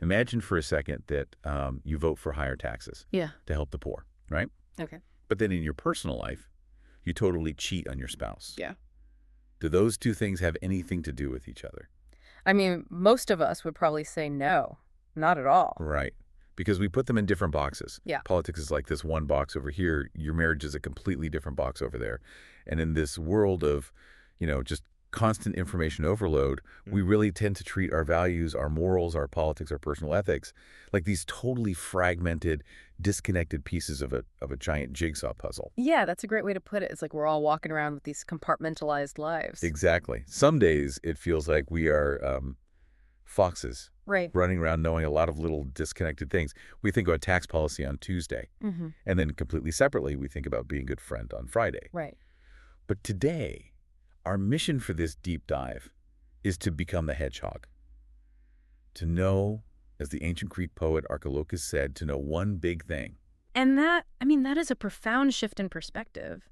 Imagine for a second that you vote for higher taxes Yeah. to help the poor, right? Okay. But then in your personal life, you totally cheat on your spouse. Yeah. Do those two things have anything to do with each other? I mean, most of us would probably say no, not at all. Right. Because we put them in different boxes. Yeah. Politics is like this one box over here. Your marriage is a completely different box over there. And in this world of, just constant information overload, we really tend to treat our values, our morals, our politics, our personal ethics like these totally fragmented, disconnected pieces of a giant jigsaw puzzle. Yeah, that's a great way to put it. It's like we're all walking around with these compartmentalized lives. Exactly. Some days it feels like we are foxes Right. running around knowing a lot of little disconnected things. We think about tax policy on Tuesday, and then completely separately, we think about being a good friend on Friday. Right. But today, our mission for this deep dive is to become the hedgehog. To know, as the ancient Greek poet Archilochus said, to know one big thing. And that is a profound shift in perspective.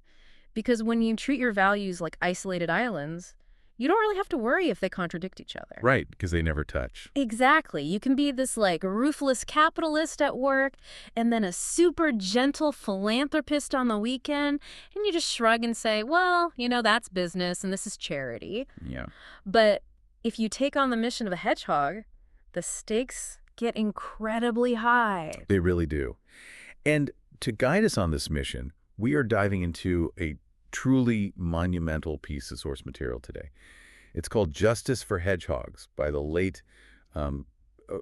Because when you treat your values like isolated islands, you don't really have to worry if they contradict each other. Right, because they never touch. Exactly. You can be this ruthless capitalist at work and then a super gentle philanthropist on the weekend, and you just shrug and say, well, that's business and this is charity. Yeah. But if you take on the mission of a hedgehog, the stakes get incredibly high. They really do. And to guide us on this mission, we are diving into a truly monumental piece of source material today. It's called Justice for Hedgehogs by the late,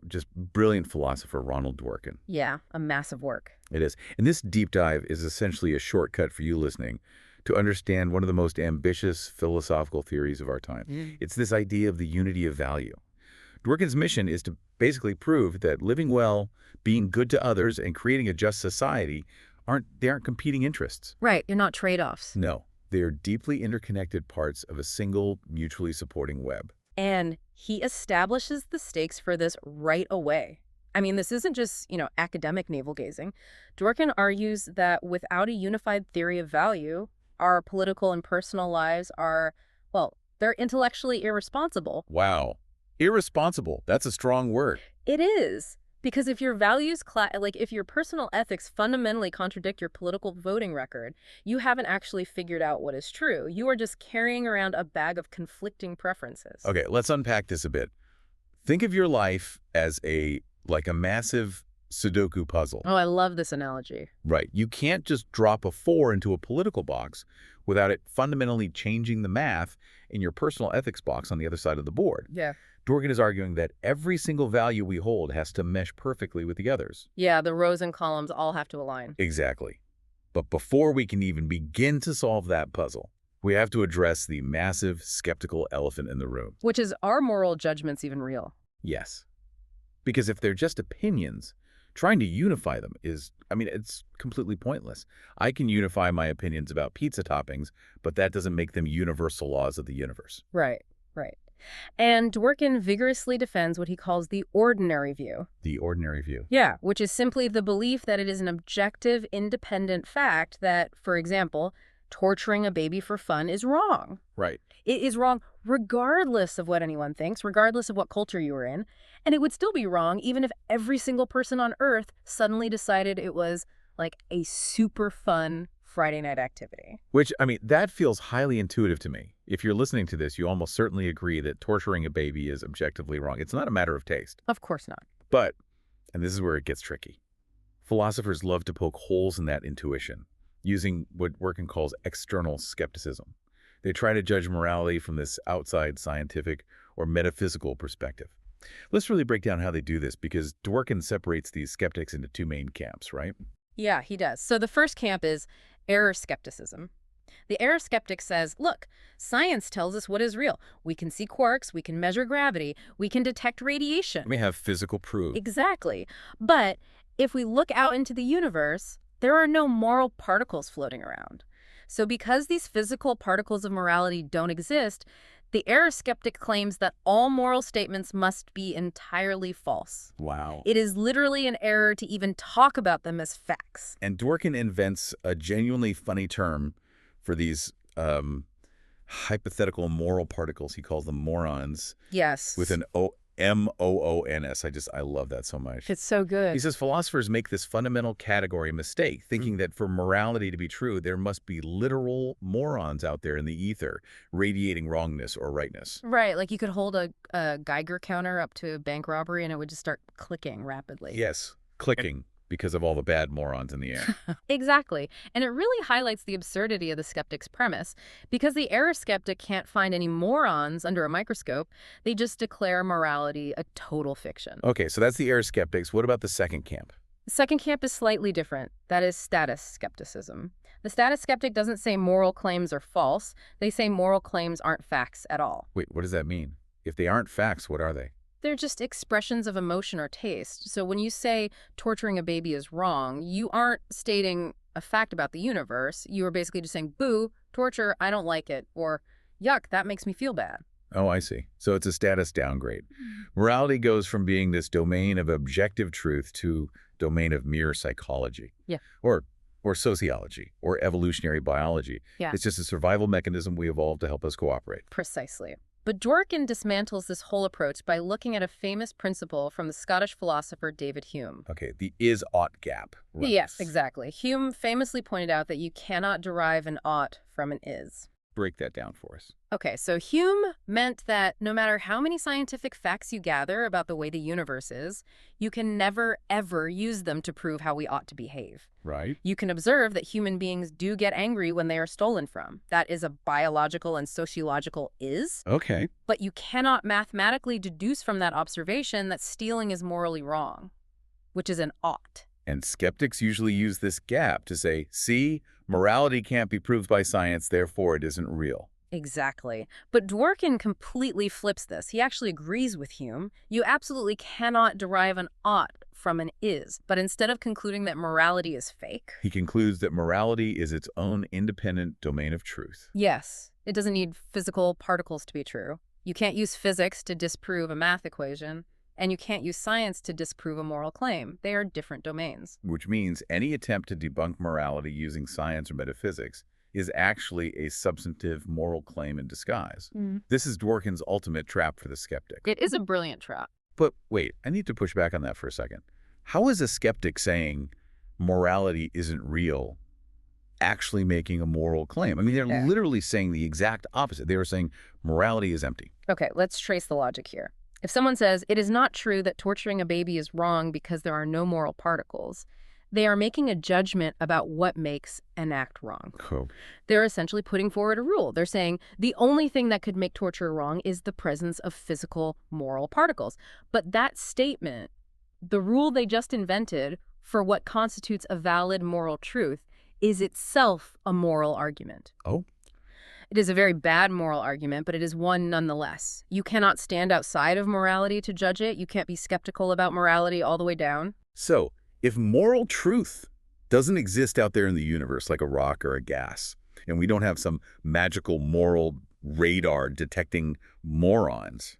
just brilliant philosopher Ronald Dworkin. Yeah, a massive work. It is. And this deep dive is essentially a shortcut for you listening to understand one of the most ambitious philosophical theories of our time. It's this idea of the unity of value. Dworkin's mission is to basically prove that living well, being good to others, and creating a just society aren't competing interests. Right, you're not trade-offs. No, they are deeply interconnected parts of a single, mutually supporting web. And he establishes the stakes for this right away. I mean, this isn't just, academic navel-gazing. Dworkin argues that without a unified theory of value, our political and personal lives are, they're intellectually irresponsible. Wow. Irresponsible. That's a strong word. It is. Because if your values, if your personal ethics fundamentally contradict your political voting record, you haven't actually figured out what is true. You are just carrying around a bag of conflicting preferences. Okay, let's unpack this a bit. Think of your life as a massive Sudoku puzzle. Oh, I love this analogy. Right. You can't just drop a 4 into a political box without it fundamentally changing the math in your personal ethics box on the other side of the board. Yeah. Dworkin is arguing that every single value we hold has to mesh perfectly with the others. Yeah, the rows and columns all have to align. Exactly. But before we can even begin to solve that puzzle, we have to address the massive skeptical elephant in the room. Which is, are moral judgments even real? Yes. Because if they're just opinions, trying to unify them it's completely pointless. I can unify my opinions about pizza toppings, but that doesn't make them universal laws of the universe. Right. And Dworkin vigorously defends what he calls the ordinary view. The ordinary view. Yeah, which is simply the belief that it is an objective, independent fact that, for example, torturing a baby for fun is wrong. Right. It is wrong regardless of what anyone thinks, regardless of what culture you were in. And it would still be wrong even if every single person on Earth suddenly decided it was a super fun Friday night activity. Which, that feels highly intuitive to me. If you're listening to this, you almost certainly agree that torturing a baby is objectively wrong. It's not a matter of taste. Of course not. But, and this is where it gets tricky, philosophers love to poke holes in that intuition, using what Dworkin calls external skepticism. They try to judge morality from this outside scientific or metaphysical perspective. Let's really break down how they do this, because Dworkin separates these skeptics into two main camps, right? Yeah, he does. So the first camp is error skepticism. The error skeptic says, look, science tells us what is real. We can see quarks, we can measure gravity, we can detect radiation. We have physical proof. Exactly. But if we look out into the universe, there are no moral particles floating around. So because these physical particles of morality don't exist, the error skeptic claims that all moral statements must be entirely false. Wow. It is literally an error to even talk about them as facts. And Dworkin invents a genuinely funny term for these hypothetical moral particles. He calls them morons. Yes. With an Moons. I love that so much. It's so He good. says philosophers make this fundamental category mistake, thinking that for morality to be true, there must be literal morons out there in the ether, radiating wrongness or rightness. Right, like you could hold a Geiger counter up to a bank robbery and it would just start clicking rapidly. Yes, clicking because of all the bad morons in the air. Exactly. And it really highlights the absurdity of the skeptic's premise. Because the error skeptic can't find any morons under a microscope, they just declare morality a total fiction. Okay, so that's the error skeptics. What about the second camp? The second camp is slightly different. That is status skepticism. The status skeptic doesn't say moral claims are false. They say moral claims aren't facts at all. Wait, what does that mean? If they aren't facts, what are they? They're just expressions of emotion or taste. So when you say torturing a baby is wrong, you aren't stating a fact about the universe. You are basically just saying, boo, torture, I don't like it. Or, yuck, that makes me feel bad. Oh, I see. So it's a status downgrade. Morality goes from being this domain of objective truth to domain of mere psychology. Yeah. Or sociology, or evolutionary biology. Yeah. It's just a survival mechanism we evolved to help us cooperate. Precisely. But Dworkin dismantles this whole approach by looking at a famous principle from the Scottish philosopher David Hume. Okay, the is-ought gap. Right. Yes, exactly. Hume famously pointed out that you cannot derive an ought from an is. Break that down for us. Okay, so Hume meant that no matter how many scientific facts you gather about the way the universe is, you can never, ever use them to prove how we ought to behave. Right. You can observe that human beings do get angry when they are stolen from. That is a biological and sociological is. Okay. But you cannot mathematically deduce from that observation that stealing is morally wrong, which is an ought. And skeptics usually use this gap to say, see, morality can't be proved by science, therefore it isn't real. Exactly. But Dworkin completely flips this. He actually agrees with Hume. You absolutely cannot derive an ought from an is. But instead of concluding that morality is fake, He concludes that morality is its own independent domain of truth. yes, it doesn't need physical particles to be true. You can't use physics to disprove a math equation, and you can't use science to disprove a moral claim. They are different domains. Which means any attempt to debunk morality using science or metaphysics is actually a substantive moral claim in disguise. This is Dworkin's ultimate trap for the skeptic. It is a brilliant trap. But wait, I need to push back on that for a second. How is a skeptic saying morality isn't real actually making a moral claim? I mean, they're Yeah. literally saying the exact opposite. They were saying morality is empty. Okay, let's trace the logic here. If someone says, it is not true that torturing a baby is wrong because there are no moral particles, they are making a judgment about what makes an act wrong. Cool. They're essentially putting forward a rule. They're saying the only thing that could make torture wrong is the presence of physical moral particles. But that statement, the rule they just invented for what constitutes a valid moral truth, is itself a moral argument. Oh? It is a very bad moral argument, but it is one nonetheless. You cannot stand outside of morality to judge it. You can't be skeptical about morality all the way down. So, if moral truth doesn't exist out there in the universe like a rock or a gas, and we don't have some magical moral radar detecting morons,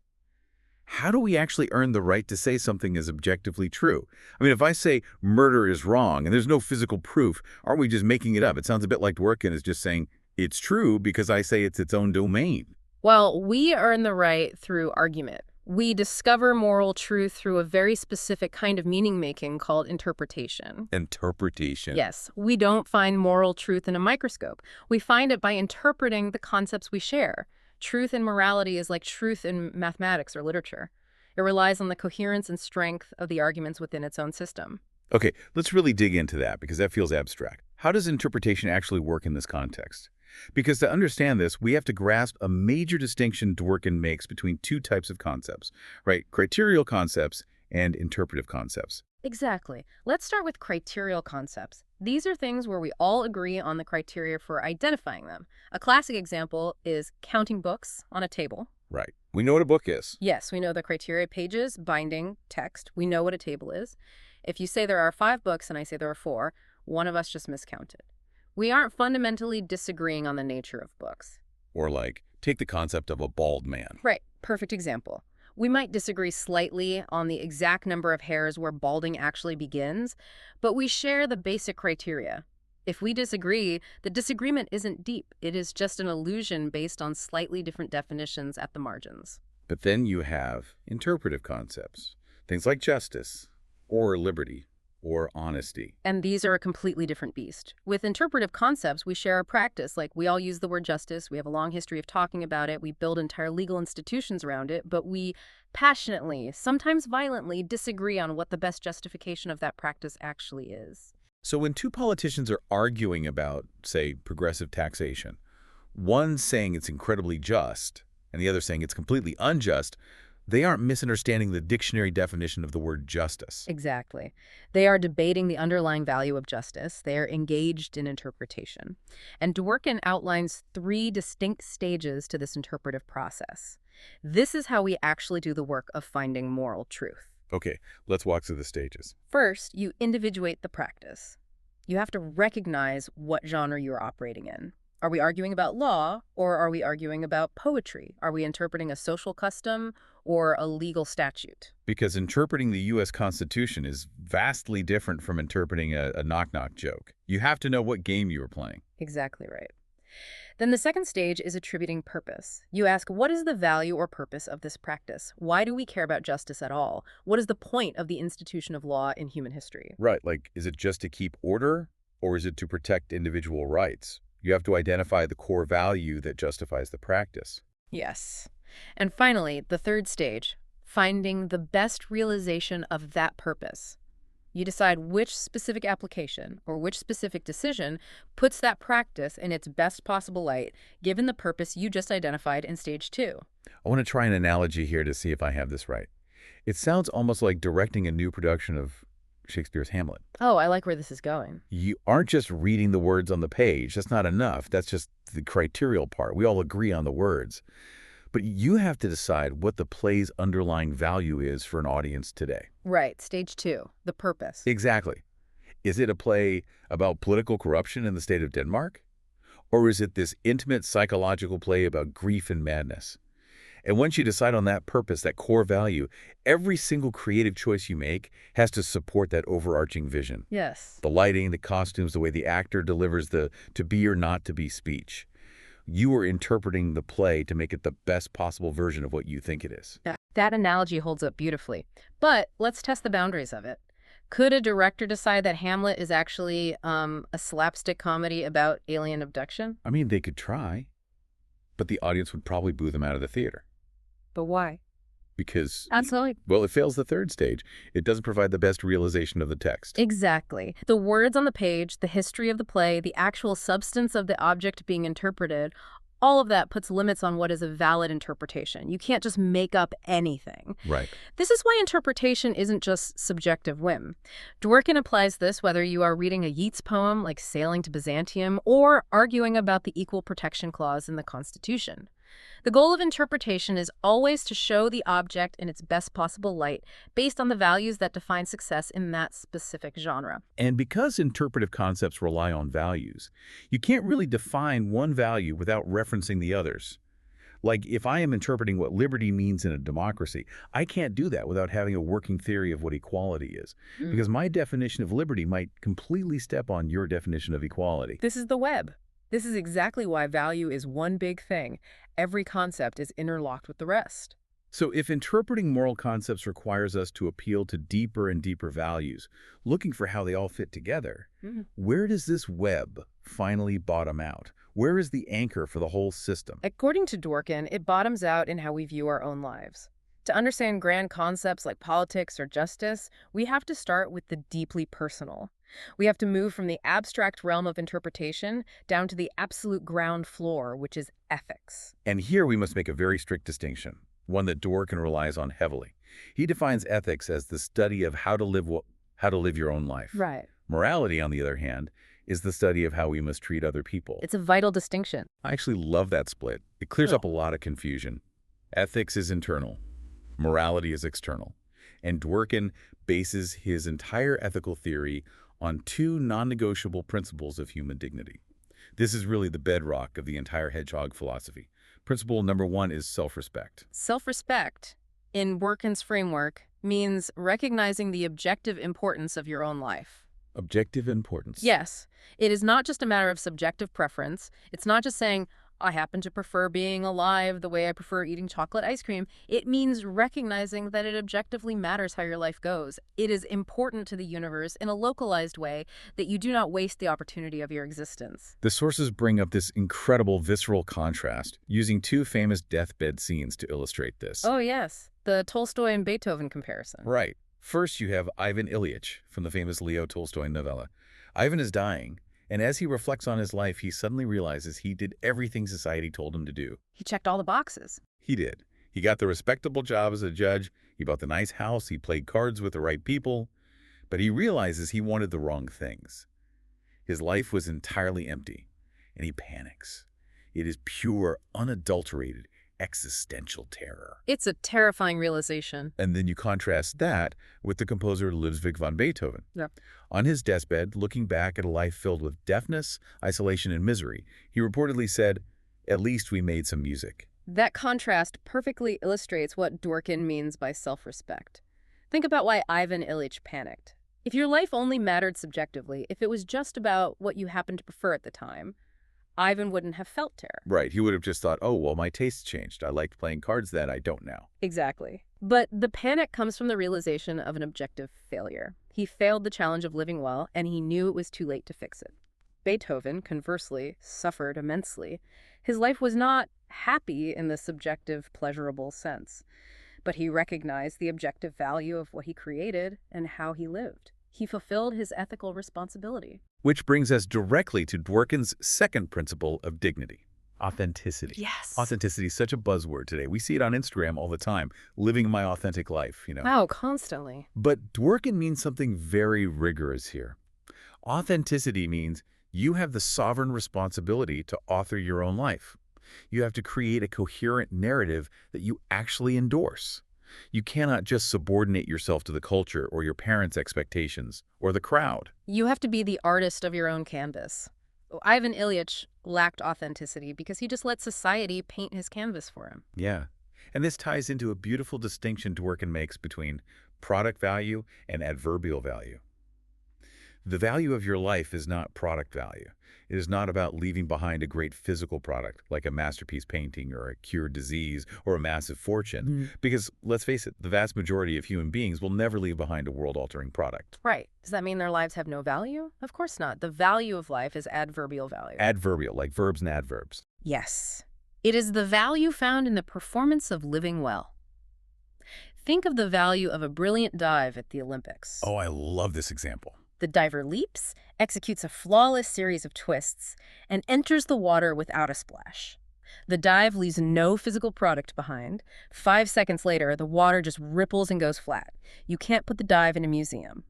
how do we actually earn the right to say something is objectively true? I mean, if I say murder is wrong and there's no physical proof, aren't we just making it up? It sounds a bit like Dworkin is just saying it's true because I say it's its own domain. Well, we earn the right through argument. We discover moral truth through a very specific kind of meaning-making called interpretation. Interpretation. Yes, we don't find moral truth in a microscope. We find it by interpreting the concepts we share. Truth in morality is like truth in mathematics or literature. It relies on the coherence and strength of the arguments within its own system. Okay, let's really dig into that because that feels abstract. How does interpretation actually work in this context? Because to understand this, we have to grasp a major distinction Dworkin makes between two types of concepts, right? Criterial concepts and interpretive concepts. Exactly. Let's start with criterial concepts. These are things where we all agree on the criteria for identifying them. A classic example is counting books on a table. Right. We know what a book is. Yes, we know the criteria: pages, binding, text. We know what a table is. If you say there are 5 books and I say there are 4, one of us just miscounted. We aren't fundamentally disagreeing on the nature of books. Or like, take the concept of a bald man. Right, perfect example. We might disagree slightly on the exact number of hairs where balding actually begins, but we share the basic criteria. If we disagree, the disagreement isn't deep. It is just an illusion based on slightly different definitions at the margins. But then you have interpretive concepts, things like justice, or liberty, or honesty. And these are a completely different beast. With interpretive concepts, we share a practice. Like, we all use the word justice. We have a long history of talking about it. We build entire legal institutions around it. But we passionately, sometimes violently, disagree on what the best justification of that practice actually is. So when two politicians are arguing about, say, progressive taxation, one saying it's incredibly just and the other saying it's completely unjust, they aren't misunderstanding the dictionary definition of the word justice. Exactly. They are debating the underlying value of justice. They are engaged in interpretation. And Dworkin outlines 3 distinct stages to this interpretive process. This is how we actually do the work of finding moral truth. Okay, let's walk through the stages. First, you individuate the practice. You have to recognize what genre you're operating in. Are we arguing about law, or are we arguing about poetry? Are we interpreting a social custom or a legal statute? Because interpreting the U.S. Constitution is vastly different from interpreting a knock-knock joke. You have to know what game you are playing. Exactly right. Then the second stage is attributing purpose. You ask, what is the value or purpose of this practice? Why do we care about justice at all? What is the point of the institution of law in human history? Right, like, is it just to keep order, or is it to protect individual rights? You have to identify the core value that justifies the practice. Yes. And finally, the third stage, finding the best realization of that purpose. You decide which specific application or which specific decision puts that practice in its best possible light, given the purpose you just identified in stage 2. I want to try an analogy here to see if I have this right. It sounds almost like directing a new production of Shakespeare's Hamlet. Oh, I like where this is going. You aren't just reading the words on the page. That's not enough. That's just the criterial part. We all agree on the words. But you have to decide what the play's underlying value is for an audience today. Right, stage 2, the purpose. Exactly. Is it a play about political corruption in the state of Denmark? Or is it this intimate psychological play about grief and madness? And once you decide on that purpose, that core value, every single creative choice you make has to support that overarching vision. Yes. The lighting, the costumes, the way the actor delivers the to be or not to be speech. You are interpreting the play to make it the best possible version of what you think it is. That analogy holds up beautifully. But let's test the boundaries of it. Could a director decide that Hamlet is actually a slapstick comedy about alien abduction? I mean, they could try, but the audience would probably boo them out of the theater. But why? Because, Absolutely. well, it fails the third stage. It doesn't provide the best realization of the text. Exactly. The words on the page, the history of the play, the actual substance of the object being interpreted, all of that puts limits on what is a valid interpretation. You can't just make up anything. Right. This is why interpretation isn't just subjective whim. Dworkin applies this whether you are reading a Yeats poem like Sailing to Byzantium or arguing about the Equal Protection Clause in the Constitution. The goal of interpretation is always to show the object in its best possible light based on the values that define success in that specific genre. And because interpretive concepts rely on values, you can't really define one value without referencing the others. Like, if I am interpreting what liberty means in a democracy, I can't do that without having a working theory of what equality is. Because my definition of liberty might completely step on your definition of equality. This is the web. This is exactly why value is one big thing. Every concept is interlocked with the rest. So if interpreting moral concepts requires us to appeal to deeper and deeper values, looking for how they all fit together, where does this web finally bottom out? Where is the anchor for the whole system? According to Dworkin, it bottoms out in how we view our own lives. To understand grand concepts like politics or justice, we have to start with the deeply personal. We have to move from the abstract realm of interpretation down to the absolute ground floor, which is ethics. And here we must make a very strict distinction, one that Dworkin relies on heavily. He defines ethics as the study of how to live your own life. Right. Morality, on the other hand, is the study of how we must treat other people. It's a vital distinction. I actually love that split. It clears up a lot of confusion. Ethics is internal. Morality is external. And Dworkin bases his entire ethical theory on 2 non-negotiable principles of human dignity. This is really the bedrock of the entire hedgehog philosophy. Principle number 1 is self-respect. Self-respect, in Dworkin's framework, means recognizing the objective importance of your own life. Objective importance. Yes, it is not just a matter of subjective preference. It's not just saying, I happen to prefer being alive the way I prefer eating chocolate ice cream. It means recognizing that it objectively matters how your life goes. It is important to the universe in a localized way that you do not waste the opportunity of your existence. The sources bring up this incredible visceral contrast, using two famous deathbed scenes to illustrate this. Oh, yes, the Tolstoy and Beethoven comparison. Right. First, you have Ivan Ilyich from the famous Leo Tolstoy novella. Ivan is dying, and as he reflects on his life, he suddenly realizes he did everything society told him to do. He checked all the boxes. He did. He got the respectable job as a judge, he bought the nice house, he played cards with the right people, but he realizes he wanted the wrong things. His life was entirely empty, and he panics. It is pure, unadulterated, existential terror. It's a terrifying realization. And then you contrast that with the composer Ludwig van Beethoven. Yeah. On his deathbed, looking back at a life filled with deafness, isolation, and misery, he reportedly said, "At least we made some music." That contrast perfectly illustrates what Dworkin means by self-respect. Think about why Ivan Ilyich panicked. If your life only mattered subjectively, if it was just about what you happened to prefer at the time, Ivan wouldn't have felt terror. Right, he would have just thought, oh, well, my tastes changed. I liked playing cards then, I don't now. Exactly. But the panic comes from the realization of an objective failure. He failed the challenge of living well, and he knew it was too late to fix it. Beethoven, conversely, suffered immensely. His life was not happy in the subjective, pleasurable sense, but he recognized the objective value of what he created and how he lived. He fulfilled his ethical responsibility. Which brings us directly to Dworkin's second principle of dignity: authenticity. Yes. Authenticity is such a buzzword today. We see it on Instagram all the time, living my authentic life, Wow, constantly. But Dworkin means something very rigorous here. Authenticity means you have the sovereign responsibility to author your own life. You have to create a coherent narrative that you actually endorse. You cannot just subordinate yourself to the culture or your parents' expectations or the crowd. You have to be the artist of your own canvas. Ivan Ilyich lacked authenticity because he just let society paint his canvas for him. Yeah. And this ties into a beautiful distinction Dworkin makes between product value and adverbial value. The value of your life is not product value. It is not about leaving behind a great physical product like a masterpiece painting or a cured disease or a massive fortune. Because, let's face it, the vast majority of human beings will never leave behind a world-altering product. Right. Does that mean their lives have no value? Of course not. The value of life is adverbial value. Adverbial, like verbs and adverbs. Yes. It is the value found in the performance of living well. Think of the value of a brilliant dive at the Olympics. Oh, I love this example. The diver leaps, executes a flawless series of twists, and enters the water without a splash. The dive leaves no physical product behind. 5 seconds later, the water just ripples and goes flat. You can't put the dive in a museum.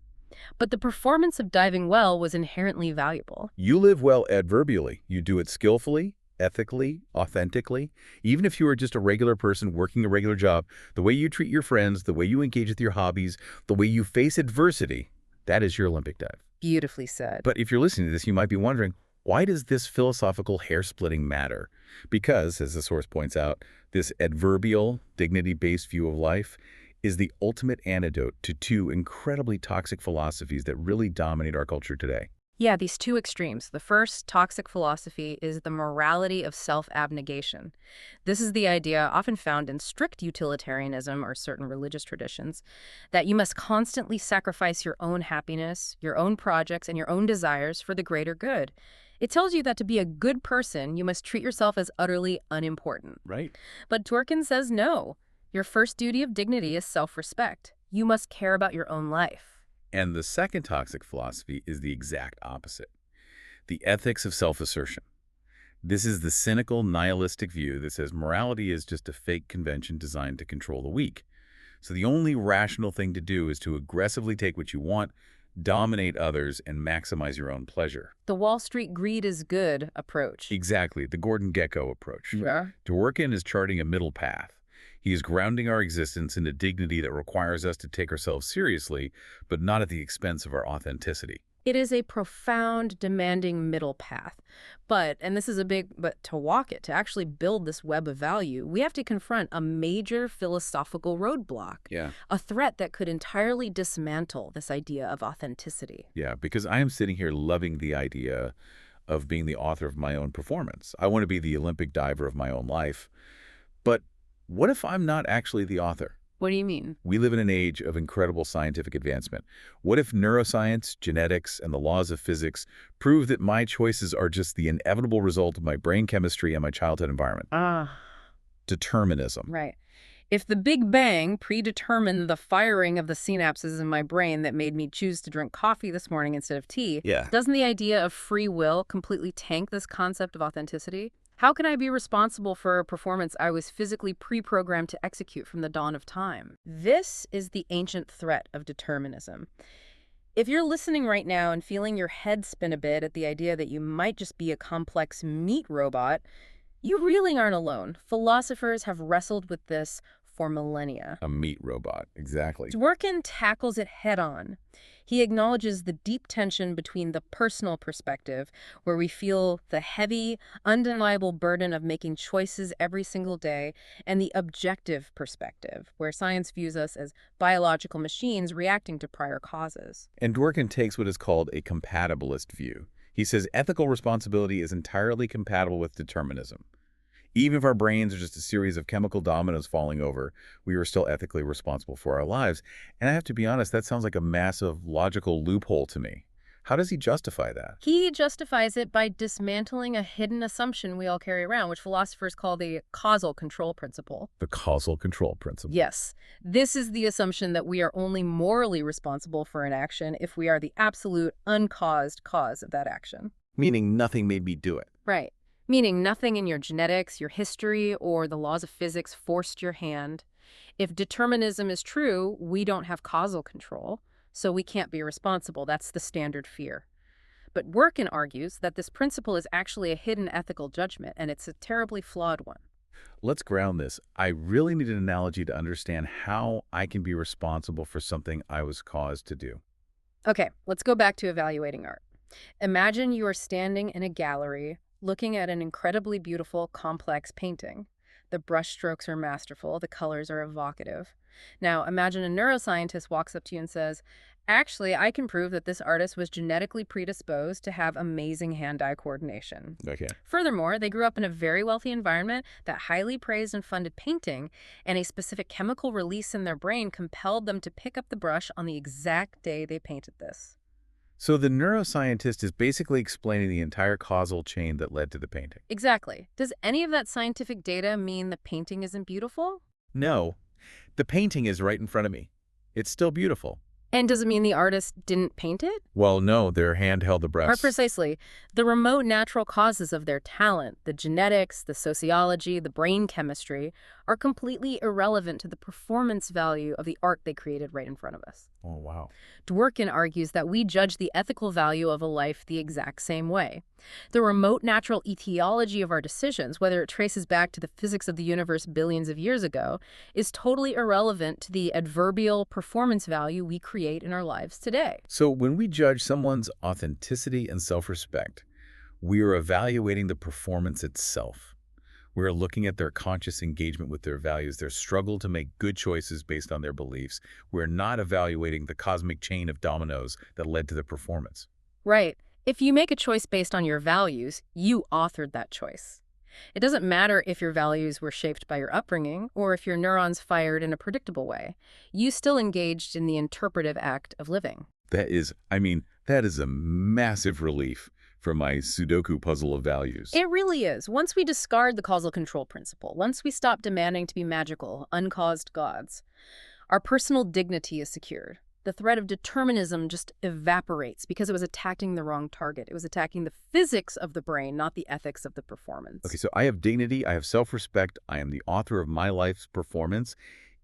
But the performance of diving well was inherently valuable. You live well adverbially. You do it skillfully, ethically, authentically. Even if you are just a regular person working a regular job, the way you treat your friends, the way you engage with your hobbies, the way you face adversity, that is your Olympic dive. Beautifully said. But if you're listening to this, you might be wondering, why does this philosophical hair-splitting matter? Because, as the source points out, this adverbial, dignity-based view of life is the ultimate antidote to two incredibly toxic philosophies that really dominate our culture today. Yeah, these two extremes. The first toxic philosophy is the morality of self-abnegation. This is the idea often found in strict utilitarianism or certain religious traditions that you must constantly sacrifice your own happiness, your own projects, and your own desires for the greater good. It tells you that to be a good person, you must treat yourself as utterly unimportant. Right. But Dworkin says no. Your first duty of dignity is self-respect. You must care about your own life. And the second toxic philosophy is the exact opposite: the ethics of self-assertion. This is the cynical, nihilistic view that says morality is just a fake convention designed to control the weak. So the only rational thing to do is to aggressively take what you want, dominate others, and maximize your own pleasure. The Wall Street greed is good approach. Exactly, the Gordon Gekko approach. Yeah. Dworkin is charting a middle path. He is grounding our existence in a dignity that requires us to take ourselves seriously, but not at the expense of our authenticity. It is a profound, demanding middle path. But, and this is but to walk it, to actually build this web of value, we have to confront a major philosophical roadblock. Yeah. A threat that could entirely dismantle this idea of authenticity. Yeah, because I am sitting here loving the idea of being the author of my own performance. I want to be the Olympic diver of my own life. But what if I'm not actually the author? What do you mean? We live in an age of incredible scientific advancement. What if neuroscience, genetics, and the laws of physics prove that my choices are just the inevitable result of my brain chemistry and my childhood environment? Ah, Determinism. right. If the Big Bang predetermined the firing of the synapses in my brain that made me choose to drink coffee this morning instead of tea, Yeah. doesn't the idea of free will completely tank this concept of authenticity? How can I be responsible for a performance I was physically pre-programmed to execute from the dawn of time? This is the ancient threat of determinism. If you're listening right now and feeling your head spin a bit at the idea that you might just be a complex meat robot, you really aren't alone. Philosophers have wrestled with this for millennia. A meat robot. Exactly. Dworkin tackles it head-on. He acknowledges the deep tension between the personal perspective, where we feel the heavy, undeniable burden of making choices every single day, and the objective perspective, where science views us as biological machines reacting to prior causes. And Dworkin takes what is called a compatibilist view. He says ethical responsibility is entirely compatible with determinism. Even if our brains are just a series of chemical dominoes falling over, we are still ethically responsible for our lives. And I have to be honest, that sounds like a massive logical loophole to me. How does he justify that? He justifies it by dismantling a hidden assumption we all carry around, which philosophers call the causal control principle. The causal control principle. Yes, this is the assumption that we are only morally responsible for an action if we are the absolute uncaused cause of that action. Meaning nothing made me do it. Right. Meaning nothing in your genetics, your history, or the laws of physics forced your hand. If determinism is true, we don't have causal control, so we can't be responsible. That's the standard fear. But Dworkin argues that this principle is actually a hidden ethical judgment, and it's a terribly flawed one. Let's ground this. I really need an analogy to understand how I can be responsible for something I was caused to do. Okay, let's go back to evaluating art. Imagine you are standing in a gallery looking at an incredibly beautiful, complex painting. The brushstrokes are masterful, the colors are evocative. Now, imagine a neuroscientist walks up to you and says, actually, I can prove that this artist was genetically predisposed to have amazing hand-eye coordination. Okay. Furthermore, they grew up in a very wealthy environment that highly praised and funded painting, and a specific chemical release in their brain compelled them to pick up the brush on the exact day they painted this. So the neuroscientist is basically explaining the entire causal chain that led to the painting. Exactly. Does any of that scientific data mean the painting isn't beautiful? No, the painting is right in front of me. It's still beautiful. And does it mean the artist didn't paint it? Well, no, their hand held the brush. Precisely. The remote natural causes of their talent, the genetics, the sociology, the brain chemistry, are completely irrelevant to the performance value of the art they created right in front of us. Oh, wow. Dworkin argues that we judge the ethical value of a life the exact same way. The remote natural etiology of our decisions, whether it traces back to the physics of the universe billions of years ago, is totally irrelevant to the adverbial performance value we create in our lives today. So when we judge someone's authenticity and self-respect, we are evaluating the performance itself. We are looking at their conscious engagement with their values, their struggle to make good choices based on their beliefs. We're not evaluating the cosmic chain of dominoes that led to the performance. Right. If you make a choice based on your values, you authored that choice. It doesn't matter if your values were shaped by your upbringing or if your neurons fired in a predictable way. You still engaged in the interpretive act of living. That is a massive relief from my Sudoku puzzle of values. It really is. Once we discard the causal control principle, once we stop demanding to be magical, uncaused gods, our personal dignity is secured. The threat of determinism just evaporates because it was attacking the wrong target. It was attacking the physics of the brain, not the ethics of the performance. Okay, so I have dignity, I have self-respect, I am the author of my life's performance,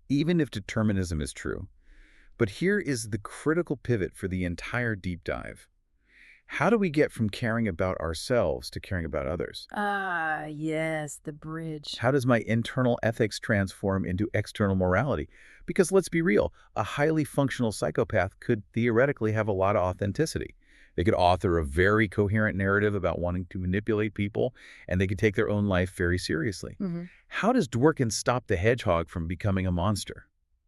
even if determinism is true. But here is the critical pivot for the entire deep dive. How do we get from caring about ourselves to caring about others? Ah, yes, the bridge. How does my internal ethics transform into external morality? Because let's be real, a highly functional psychopath could theoretically have a lot of authenticity. They could author a very coherent narrative about wanting to manipulate people, and they could take their own life very seriously. How does Dworkin stop the hedgehog from becoming a monster?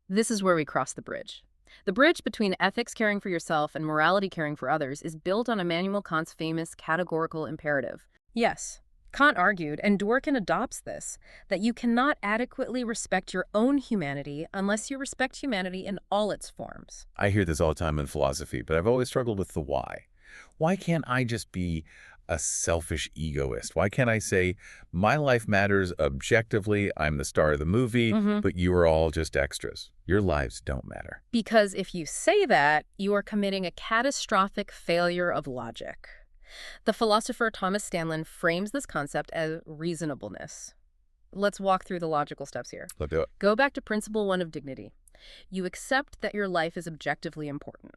This is where we cross the bridge. The bridge between ethics caring for yourself and morality caring for others is built on Immanuel Kant's famous categorical imperative. Yes, Kant argued, and Dworkin adopts this, that you cannot adequately respect your own humanity unless you respect humanity in all its forms. I hear this all the time in philosophy, but I've always struggled with the why. Why can't I just be a selfish egoist? Why can't I say, my life matters objectively, I'm the star of the movie, but you are all just extras. Your lives don't matter. Because if you say that, you are committing a catastrophic failure of logic. The philosopher Thomas Stanlin frames this concept as reasonableness. Let's walk through the logical steps here. Let's do it. Go back to principle 1 of dignity. You accept that your life is objectively important.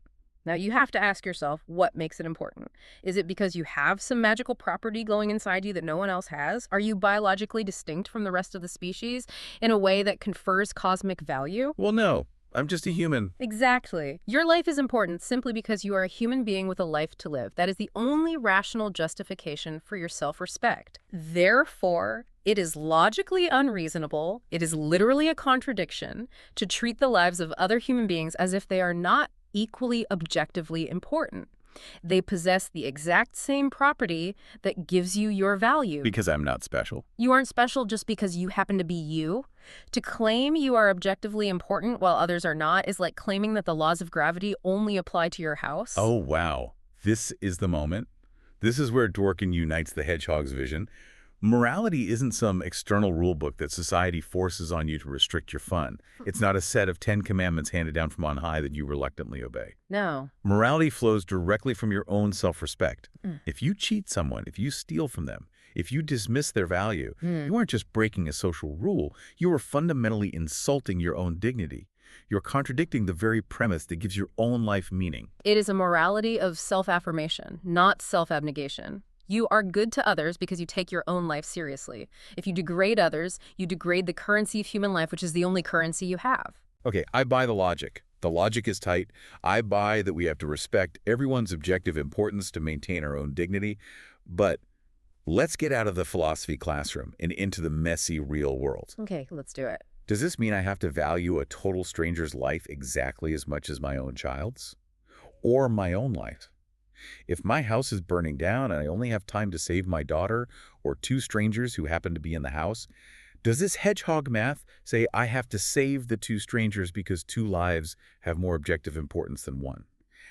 Now, you have to ask yourself, what makes it important? Is it because you have some magical property glowing inside you that no one else has? Are you biologically distinct from the rest of the species in a way that confers cosmic value? Well, no. I'm just a human. Exactly. Your life is important simply because you are a human being with a life to live. That is the only rational justification for your self-respect. Therefore, it is logically unreasonable, it is literally a contradiction, to treat the lives of other human beings as if they are not equally objectively important. They possess the exact same property that gives you your value. Because I'm not special. You aren't special just because you happen to be you. To claim you are objectively important while others are not is like claiming that the laws of gravity only apply to your house. Oh, wow. This is the moment. This is where Dworkin unites the Hedgehogs' vision. Morality isn't some external rule book that society forces on you to restrict your fun. It's not a set of 10 commandments handed down from on high that you reluctantly obey. No. Morality flows directly from your own self-respect. If you cheat someone, if you steal from them, if you dismiss their value, you aren't just breaking a social rule, you are fundamentally insulting your own dignity. You're contradicting the very premise that gives your own life meaning. It is a morality of self-affirmation, not self-abnegation. You are good to others because you take your own life seriously. If you degrade others, you degrade the currency of human life, which is the only currency you have. Okay, I buy the logic. The logic is tight. I buy that we have to respect everyone's objective importance to maintain our own dignity. But let's get out of the philosophy classroom and into the messy real world. Okay, let's do it. Does this mean I have to value a total stranger's life exactly as much as my own child's? Or my own life? If my house is burning down and I only have time to save my daughter or 2 strangers who happen to be in the house, does this hedgehog math say I have to save the 2 strangers because 2 lives have more objective importance than 1?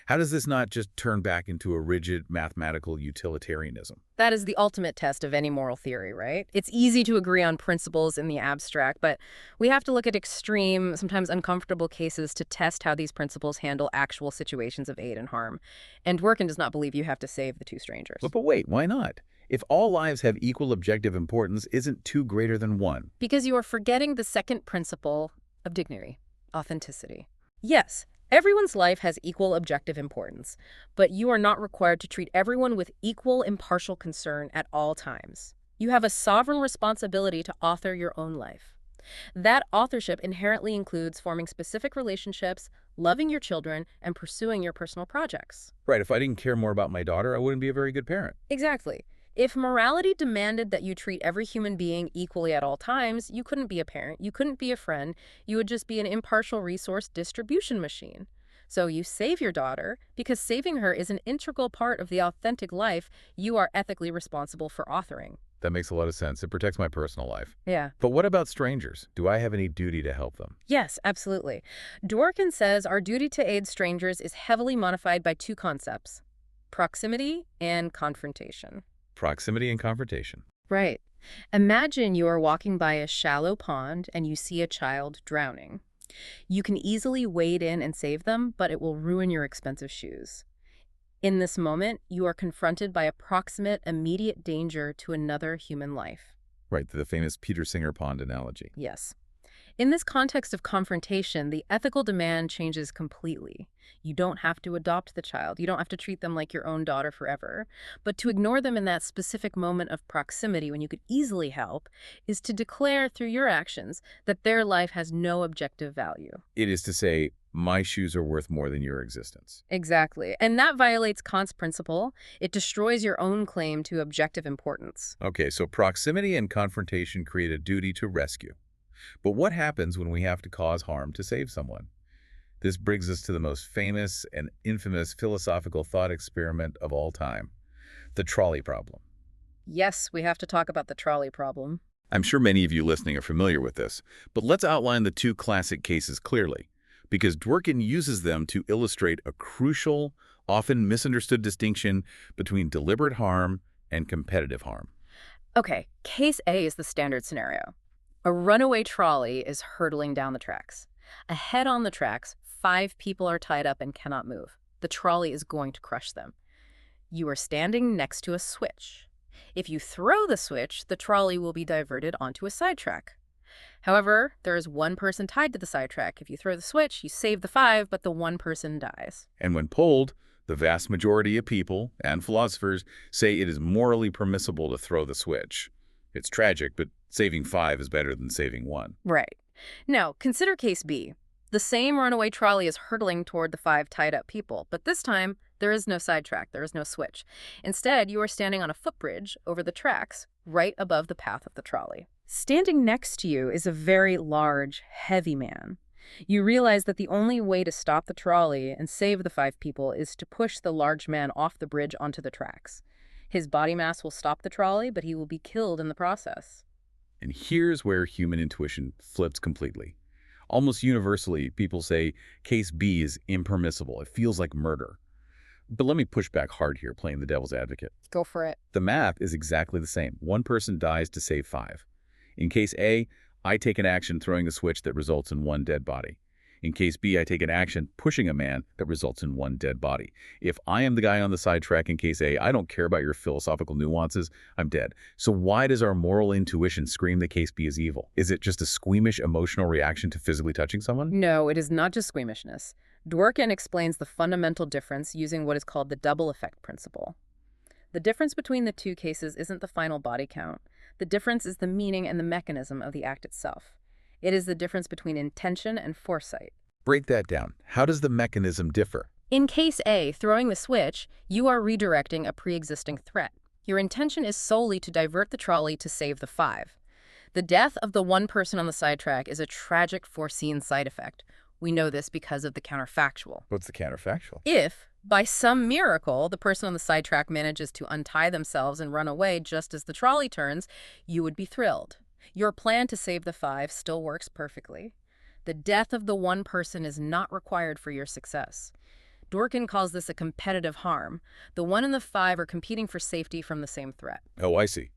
How does this not just turn back into a rigid mathematical utilitarianism? That is the ultimate test of any moral theory, right? It's easy to agree on principles in the abstract, but we have to look at extreme, sometimes uncomfortable cases to test how these principles handle actual situations of aid and harm. And Dworkin does not believe you have to save the 2 strangers. But wait, why not? If all lives have equal objective importance, isn't 2 greater than 1? Because you are forgetting the second principle of dignity, authenticity. Yes, everyone's life has equal objective importance, but you are not required to treat everyone with equal impartial concern at all times. You have a sovereign responsibility to author your own life. That authorship inherently includes forming specific relationships, loving your children, and pursuing your personal projects. Right, if I didn't care more about my daughter, I wouldn't be a very good parent. Exactly. If morality demanded that you treat every human being equally at all times, you couldn't be a parent, you couldn't be a friend, you would just be an impartial resource distribution machine. So you save your daughter because saving her is an integral part of the authentic life you are ethically responsible for authoring. That makes a lot of sense. It protects my personal life. Yeah. But what about strangers? Do I have any duty to help them? Yes, absolutely. Dworkin says our duty to aid strangers is heavily modified by 2 concepts: proximity and confrontation. Proximity and confrontation. Right. Imagine you are walking by a shallow pond and you see a child drowning. You can easily wade in and save them, but it will ruin your expensive shoes. In this moment, you are confronted by a proximate, immediate danger to another human life. Right, the famous Peter Singer pond analogy. Yes. In this context of confrontation, the ethical demand changes completely. You don't have to adopt the child. You don't have to treat them like your own daughter forever. But to ignore them in that specific moment of proximity when you could easily help is to declare through your actions that their life has no objective value. It is to say, my shoes are worth more than your existence. Exactly. And that violates Kant's principle. It destroys your own claim to objective importance. Okay, so proximity and confrontation create a duty to rescue. But what happens when we have to cause harm to save someone? This brings us to the most famous and infamous philosophical thought experiment of all time, the trolley problem. Yes, we have to talk about the trolley problem. I'm sure many of you listening are familiar with this, but let's outline the two classic cases clearly, because Dworkin uses them to illustrate a crucial, often misunderstood distinction between deliberate harm and competitive harm. Okay, case A is the standard scenario. A runaway trolley is hurtling down the tracks. Ahead on the tracks, 5 people are tied up and cannot move. The trolley is going to crush them. You are standing next to a switch. If you throw the switch, the trolley will be diverted onto a sidetrack. However, there is one person tied to the sidetrack. If you throw the switch, you save the 5, but the one person dies. And when polled, the vast majority of people and philosophers say it is morally permissible to throw the switch. It's tragic, but saving 5 is better than saving 1. Right. Now, consider case B. The same runaway trolley is hurtling toward the 5 tied-up people, but this time, there is no sidetrack, there is no switch. Instead, you are standing on a footbridge over the tracks, right above the path of the trolley. Standing next to you is a very large, heavy man. You realize that the only way to stop the trolley and save the 5 people is to push the large man off the bridge onto the tracks. His body mass will stop the trolley, but he will be killed in the process. And here's where human intuition flips completely. Almost universally, people say case B is impermissible. It feels like murder. But let me push back hard here, playing the devil's advocate. Go for it. The math is exactly the same. One person dies to save 5. In case A, I take an action throwing a switch that results in 1 dead body. In case B, I take an action pushing a man that results in 1 dead body. If I am the guy on the sidetrack in case A, I don't care about your philosophical nuances, I'm dead. So why does our moral intuition scream that case B is evil? Is it just a squeamish emotional reaction to physically touching someone? No, it is not just squeamishness. Dworkin explains the fundamental difference using what is called the double effect principle. The difference between the two cases isn't the final body count. The difference is the meaning and the mechanism of the act itself. It is the difference between intention and foresight. Break that down. How does the mechanism differ? In case A, throwing the switch, you are redirecting a pre-existing threat. Your intention is solely to divert the trolley to save the 5. The death of the one person on the sidetrack is a tragic foreseen side effect. We know this because of the counterfactual. What's the counterfactual? If, by some miracle, the person on the sidetrack manages to untie themselves and run away just as the trolley turns, you would be thrilled. Your plan to save the 5 still works perfectly. The death of the one person is not required for your success. Dworkin calls this a competitive harm. The 1 and the 5 are competing for safety from the same threat. Oh, I see.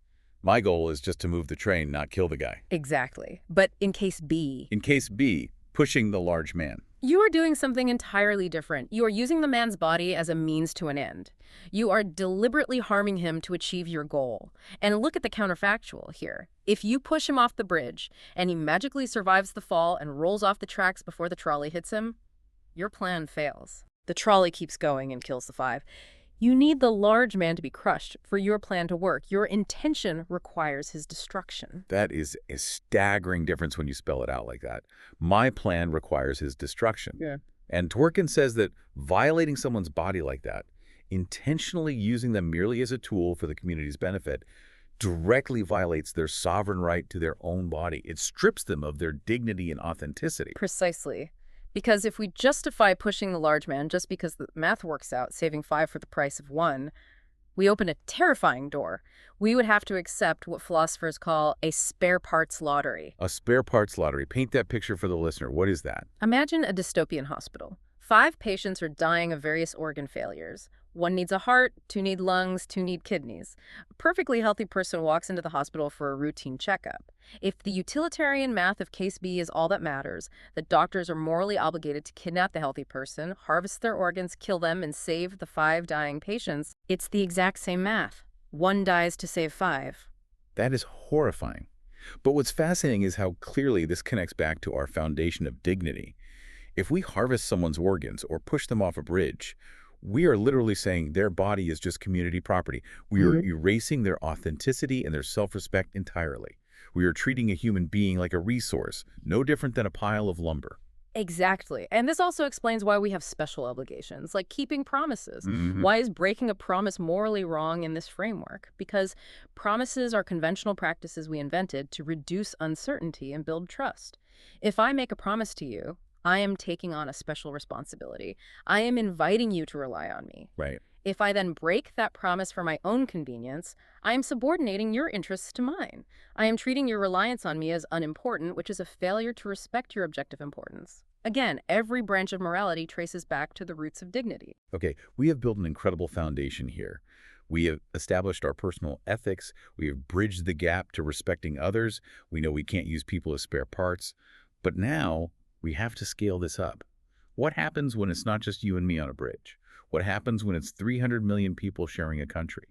My goal is just to move the train, not kill the guy. Exactly. But in case B, In case B, pushing the large man. you are doing something entirely different. You are using the man's body as a means to an end. You are deliberately harming him to achieve your goal. And look at the counterfactual here. If you push him off the bridge and he magically survives the fall and rolls off the tracks before the trolley hits him, your plan fails. The trolley keeps going and kills the 5. You need the large man to be crushed for your plan to work. Your intention requires his destruction. That is a staggering difference when you spell it out like that. My plan requires his destruction. Yeah. And Dworkin says that violating someone's body like that, intentionally using them merely as a tool for the community's benefit, directly violates their sovereign right to their own body. It strips them of their dignity and authenticity. Precisely. Because if we justify pushing the large man just because the math works out, saving 5 for the price of 1, we open a terrifying door. We would have to accept what philosophers call a spare parts lottery. A spare parts lottery. Paint that picture for the listener. What is that? Imagine a dystopian hospital. 5 patients are dying of various organ failures. 1 needs a heart, 2 need lungs, 2 need kidneys. A perfectly healthy person walks into the hospital for a routine checkup. If the utilitarian math of case B is all that matters, the doctors are morally obligated to kidnap the healthy person, harvest their organs, kill them, and save the 5 dying patients, it's the exact same math. 1 dies to save 5. That is horrifying. But what's fascinating is how clearly this connects back to our foundation of dignity. If we harvest someone's organs or push them off a bridge, we are literally saying their body is just community property. We are erasing their authenticity and their self-respect entirely. We are treating a human being like a resource, no different than a pile of lumber. Exactly. And this also explains why we have special obligations, like keeping promises. Why is breaking a promise morally wrong in this framework? Because promises are conventional practices we invented to reduce uncertainty and build trust. If I make a promise to you, I am taking on a special responsibility. I am inviting you to rely on me. Right. If I then break that promise for my own convenience, I am subordinating your interests to mine. I am treating your reliance on me as unimportant, which is a failure to respect your objective importance. Again, every branch of morality traces back to the roots of dignity. Okay, we have built an incredible foundation here. We have established our personal ethics. We have bridged the gap to respecting others. We know we can't use people as spare parts. But now we have to scale this up. What happens when it's not just you and me on a bridge? What happens when it's 300 million people sharing a country?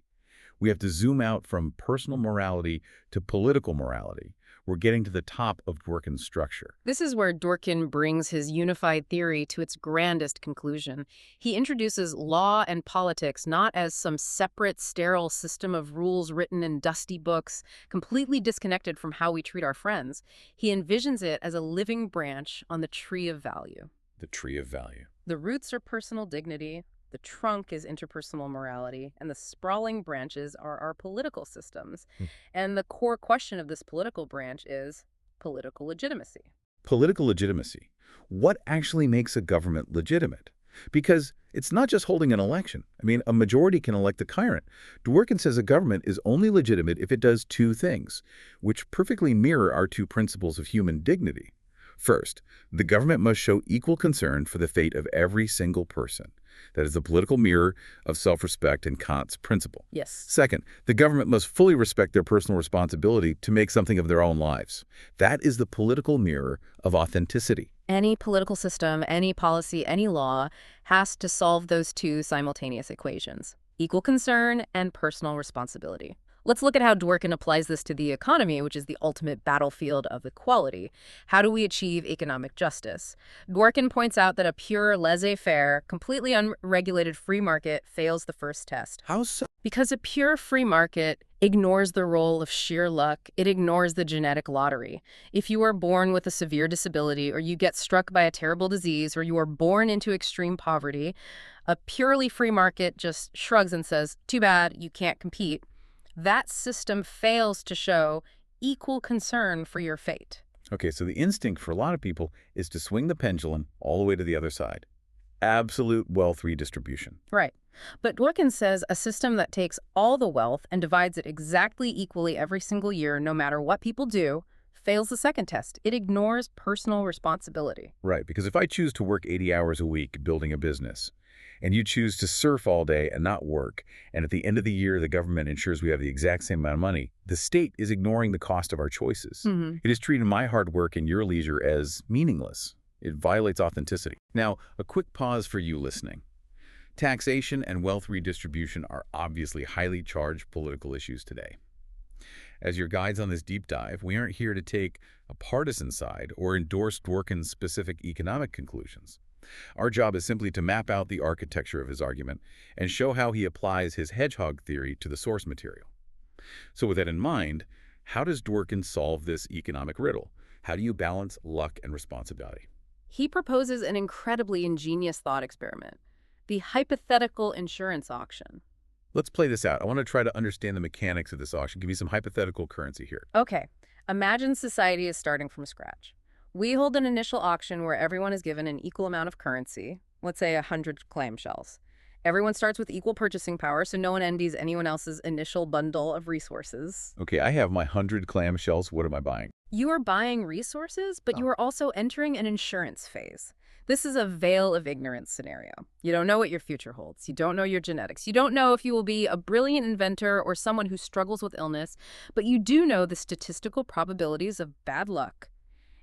We have to zoom out from personal morality to political morality. We're getting to the top of Dworkin's structure. This is where Dworkin brings his unified theory to its grandest conclusion. He introduces law and politics not as some separate, sterile system of rules written in dusty books, completely disconnected from how we treat our friends. He envisions it as a living branch on the tree of value. The tree of value. The roots are personal dignity, the trunk is interpersonal morality, and the sprawling branches are our political systems. And the core question of this political branch is political legitimacy. Political legitimacy. What actually makes a government legitimate? Because it's not just holding an election. I mean, a majority can elect a tyrant. Dworkin says a government is only legitimate if it does two things, which perfectly mirror our two principles of human dignity. First, the government must show equal concern for the fate of every single person. That is the political mirror of self-respect and Kant's principle. Yes. Second, the government must fully respect their personal responsibility to make something of their own lives. That is the political mirror of authenticity. Any political system, any policy, any law has to solve those two simultaneous equations: equal concern and personal responsibility. Let's look at how Dworkin applies this to the economy, which is the ultimate battlefield of equality. How do we achieve economic justice? Dworkin points out that a pure, laissez-faire, completely unregulated free market fails the first test. How so? Because a pure free market ignores the role of sheer luck. It ignores the genetic lottery. If you are born with a severe disability, or you get struck by a terrible disease, or you are born into extreme poverty, a purely free market just shrugs and says, "Too bad, you can't compete." That system fails to show equal concern for your fate. Okay, so the instinct for a lot of people is to swing the pendulum all the way to the other side. Absolute wealth redistribution. Right. But Dworkin says a system that takes all the wealth and divides it exactly equally every single year, no matter what people do, fails the second test. It ignores personal responsibility. Right, because if I choose to work 80 hours a week building a business, and you choose to surf all day and not work, and at the end of the year the government ensures we have the exact same amount of money, the state is ignoring the cost of our choices. It is treating my hard work and your leisure as meaningless. It violates authenticity. Now, a quick pause for you listening. Taxation and wealth redistribution are obviously highly charged political issues today. As your guides on this deep dive, we aren't here to take a partisan side or endorse Dworkin's specific economic conclusions. Our job is simply to map out the architecture of his argument and show how he applies his hedgehog theory to the source material. So with that in mind, how does Dworkin solve this economic riddle? How do you balance luck and responsibility? He proposes an incredibly ingenious thought experiment: the hypothetical insurance auction. Let's play this out. I want to try to understand the mechanics of this auction. Give me some hypothetical currency here. Okay, imagine society is starting from scratch. We hold an initial auction where everyone is given an equal amount of currency, let's say 100 clamshells. Everyone starts with equal purchasing power, so no one envies anyone else's initial bundle of resources. Okay, I have my 100 clamshells. What am I buying? You are buying resources, but you are also entering an insurance phase. This is a veil of ignorance scenario. You don't know what your future holds. You don't know your genetics. You don't know if you will be a brilliant inventor or someone who struggles with illness, but you do know the statistical probabilities of bad luck.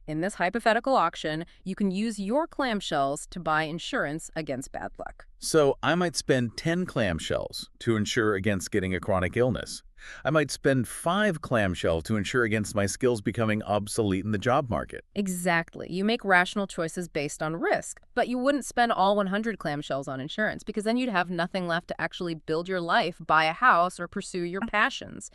In this hypothetical auction, you can use your clamshells to buy insurance against bad luck. So I might spend 10 clamshells to insure against getting a chronic illness. I might spend 5 clamshells to insure against my skills becoming obsolete in the job market. Exactly. You make rational choices based on risk, but you wouldn't spend all 100 clamshells on insurance because then you'd have nothing left to actually build your life, buy a house, or pursue your passions.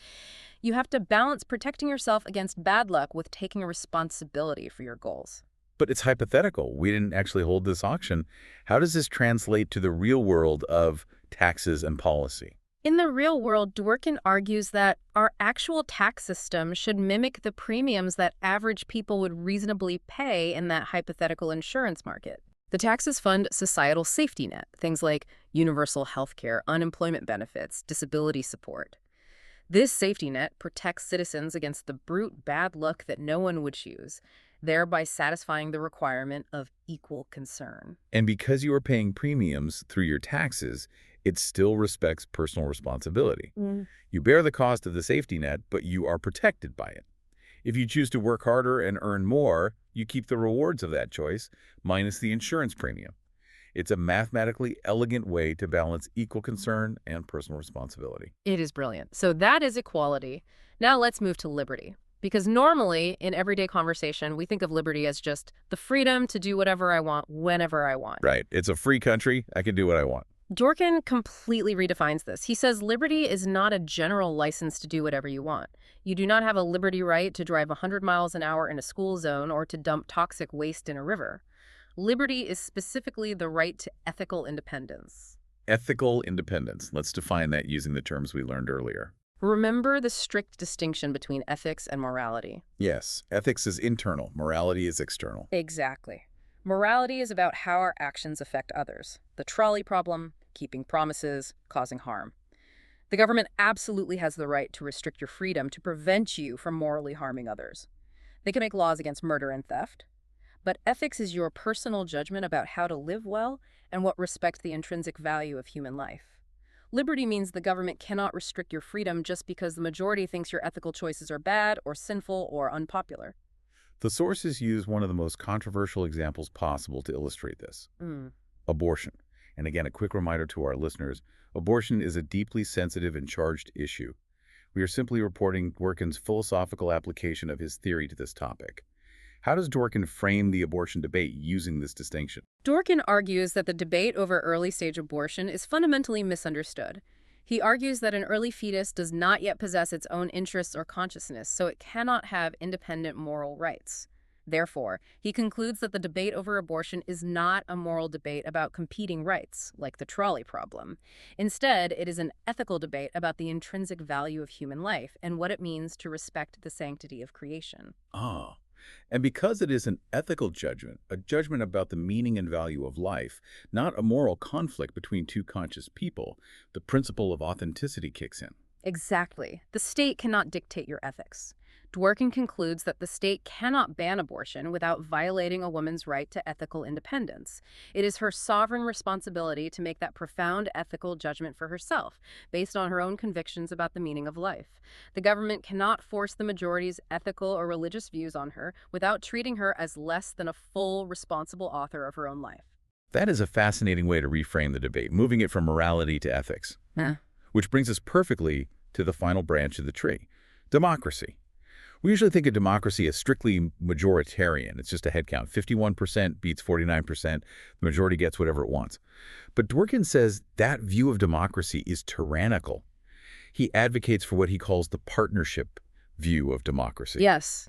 You have to balance protecting yourself against bad luck with taking a responsibility for your goals. But it's hypothetical. We didn't actually hold this auction. How does this translate to the real world of taxes and policy? In the real world, Dworkin argues that our actual tax system should mimic the premiums that average people would reasonably pay in that hypothetical insurance market. The taxes fund societal safety net, things like universal health care, unemployment benefits, disability support. This safety net protects citizens against the brute bad luck that no one would choose, thereby satisfying the requirement of equal concern. And because you are paying premiums through your taxes, it still respects personal responsibility. You bear the cost of the safety net, but you are protected by it. If you choose to work harder and earn more, you keep the rewards of that choice, minus the insurance premium. It's a mathematically elegant way to balance equal concern and personal responsibility. It is brilliant. So that is equality. Now let's move to liberty. Because normally, in everyday conversation, we think of liberty as just the freedom to do whatever I want, whenever I want. Right. It's a free country. I can do what I want. Dworkin completely redefines this. He says liberty is not a general license to do whatever you want. You do not have a liberty right to drive 100 miles an hour in a school zone or to dump toxic waste in a river. Liberty is specifically the right to ethical independence. Ethical independence. Let's define that using the terms we learned earlier. Remember the strict distinction between ethics and morality. Yes, ethics is internal. Morality is external. Exactly. Morality is about how our actions affect others. The trolley problem, keeping promises, causing harm. The government absolutely has the right to restrict your freedom to prevent you from morally harming others. They can make laws against murder and theft. But ethics is your personal judgment about how to live well and what respects the intrinsic value of human life. Liberty means the government cannot restrict your freedom just because the majority thinks your ethical choices are bad or sinful or unpopular. The sources use one of the most controversial examples possible to illustrate this. Abortion. And again, a quick reminder to our listeners, abortion is a deeply sensitive and charged issue. We are simply reporting Dworkin's philosophical application of his theory to this topic. How does Dworkin frame the abortion debate using this distinction? Dworkin argues that the debate over early-stage abortion is fundamentally misunderstood. He argues that an early fetus does not yet possess its own interests or consciousness, so it cannot have independent moral rights. Therefore, he concludes that the debate over abortion is not a moral debate about competing rights, like the trolley problem. Instead, it is an ethical debate about the intrinsic value of human life and what it means to respect the sanctity of creation. Ah. And because it is an ethical judgment, a judgment about the meaning and value of life, not a moral conflict between two conscious people, the principle of authenticity kicks in. Exactly. The state cannot dictate your ethics. Dworkin concludes that the state cannot ban abortion without violating a woman's right to ethical independence. It is her sovereign responsibility to make that profound ethical judgment for herself, based on her own convictions about the meaning of life. The government cannot force the majority's ethical or religious views on her without treating her as less than a full, responsible author of her own life. That is a fascinating way to reframe the debate, moving it from morality to ethics. Which brings us perfectly to the final branch of the tree, democracy. We usually think of democracy as strictly majoritarian. It's just a head count. 51% beats 49%. The majority gets whatever it wants. But Dworkin says that view of democracy is tyrannical. He advocates for what he calls the partnership view of democracy. Yes.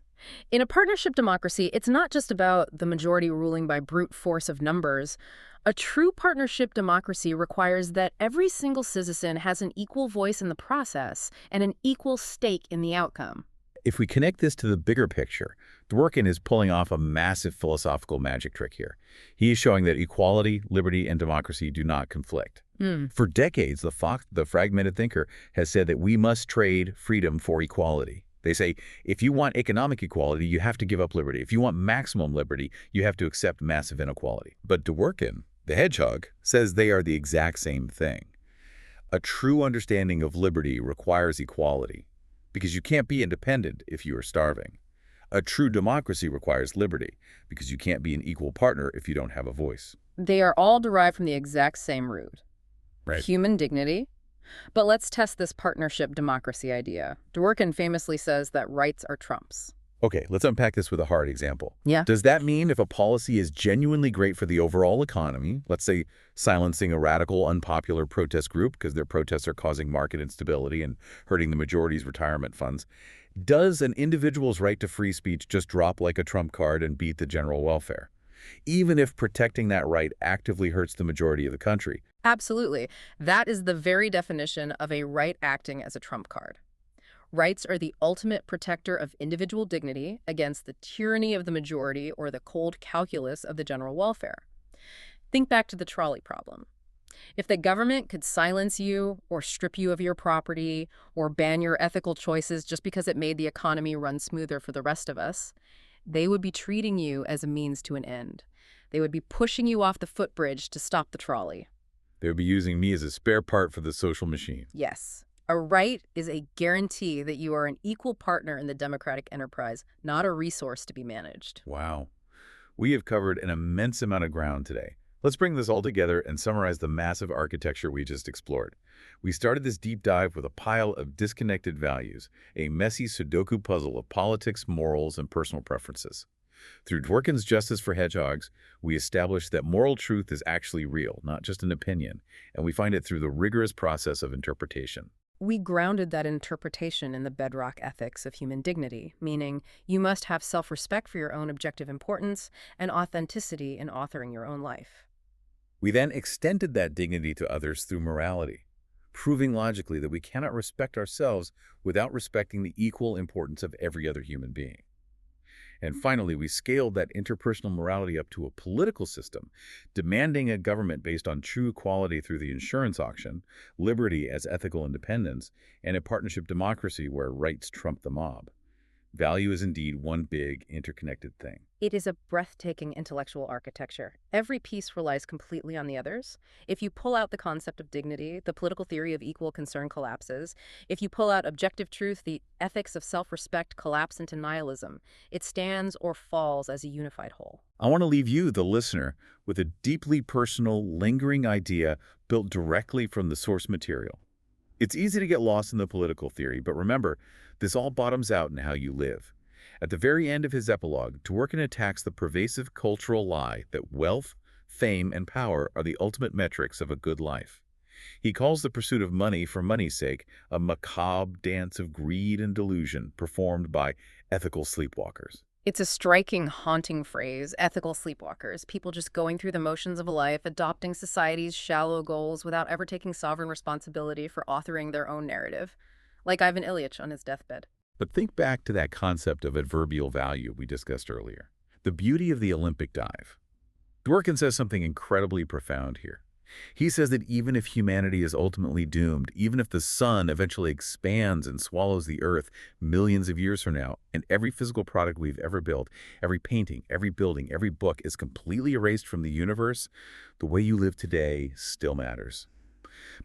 In a partnership democracy, it's not just about the majority ruling by brute force of numbers. A true partnership democracy requires that every single citizen has an equal voice in the process and an equal stake in the outcome. If we connect this to the bigger picture, Dworkin is pulling off a massive philosophical magic trick here. He is showing that equality, liberty, and democracy do not conflict. For decades, the fragmented thinker has said that we must trade freedom for equality. They say, if you want economic equality, you have to give up liberty. If you want maximum liberty, you have to accept massive inequality. But Dworkin, the hedgehog, says they are the exact same thing. A true understanding of liberty requires equality, because you can't be independent if you are starving. A true democracy requires liberty, because you can't be an equal partner if you don't have a voice. They are all derived from the exact same root. Right. Human dignity. But let's test this partnership democracy idea. Dworkin famously says that rights are trumps. Okay, let's unpack this with a hard example. Yeah. Does that mean if a policy is genuinely great for the overall economy, let's say silencing a radical, unpopular protest group because their protests are causing market instability and hurting the majority's retirement funds, does an individual's right to free speech just drop like a trump card and beat the general welfare? even if protecting that right actively hurts the majority of the country. Absolutely. That is the very definition of a right acting as a trump card. Rights are the ultimate protector of individual dignity against the tyranny of the majority or the cold calculus of the general welfare. Think back to the trolley problem. If the government could silence you or strip you of your property or ban your ethical choices just because it made the economy run smoother for the rest of us, they would be treating you as a means to an end. They would be pushing you off the footbridge to stop the trolley. They would be using me as a spare part for the social machine. Yes. A right is a guarantee that you are an equal partner in the democratic enterprise, not a resource to be managed. Wow. We have covered an immense amount of ground today. Let's bring this all together and summarize the massive architecture we just explored. We started this deep dive with a pile of disconnected values, a messy Sudoku puzzle of politics, morals, and personal preferences. Through Dworkin's Justice for Hedgehogs, we established that moral truth is actually real, not just an opinion, and we find it through the rigorous process of interpretation. We grounded that interpretation in the bedrock ethics of human dignity, meaning you must have self-respect for your own objective importance and authenticity in authoring your own life. We then extended that dignity to others through morality, proving logically that we cannot respect ourselves without respecting the equal importance of every other human being. And finally, we scaled that interpersonal morality up to a political system, demanding a government based on true equality through the insurance auction, liberty as ethical independence, and a partnership democracy where rights trump the mob. Value is indeed one big, interconnected thing. It is a breathtaking intellectual architecture. Every piece relies completely on the others. If you pull out the concept of dignity, the political theory of equal concern collapses. If you pull out objective truth, the ethics of self-respect collapse into nihilism. It stands or falls as a unified whole. I want to leave you, the listener, with a deeply personal, lingering idea built directly from the source material. It's easy to get lost in the political theory, but remember, this all bottoms out in how you live. At the very end of his epilogue, Dworkin attacks the pervasive cultural lie that wealth, fame, and power are the ultimate metrics of a good life. He calls the pursuit of money for money's sake a macabre dance of greed and delusion performed by ethical sleepwalkers. It's a striking, haunting phrase, ethical sleepwalkers, people just going through the motions of life, adopting society's shallow goals without ever taking sovereign responsibility for authoring their own narrative, like Ivan Ilyich on his deathbed. But think back to that concept of adverbial value we discussed earlier, the beauty of the Olympic dive. Dworkin says something incredibly profound here. He says that even if humanity is ultimately doomed, even if the sun eventually expands and swallows the earth millions of years from now, and every physical product we've ever built, every painting, every building, every book is completely erased from the universe, the way you live today still matters.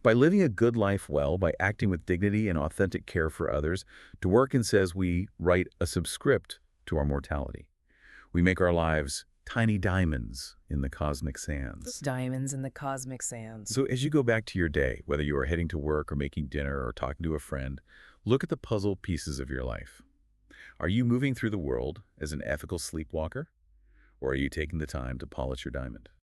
By living a good life well, by acting with dignity and authentic care for others, Dworkin says we write a subscript to our mortality. We make our lives tiny diamonds in the cosmic sands. Diamonds in the cosmic sands. So as you go back to your day, whether you are heading to work or making dinner or talking to a friend, look at the puzzle pieces of your life. Are you moving through the world as an ethical sleepwalker? Or are you taking the time to polish your diamond?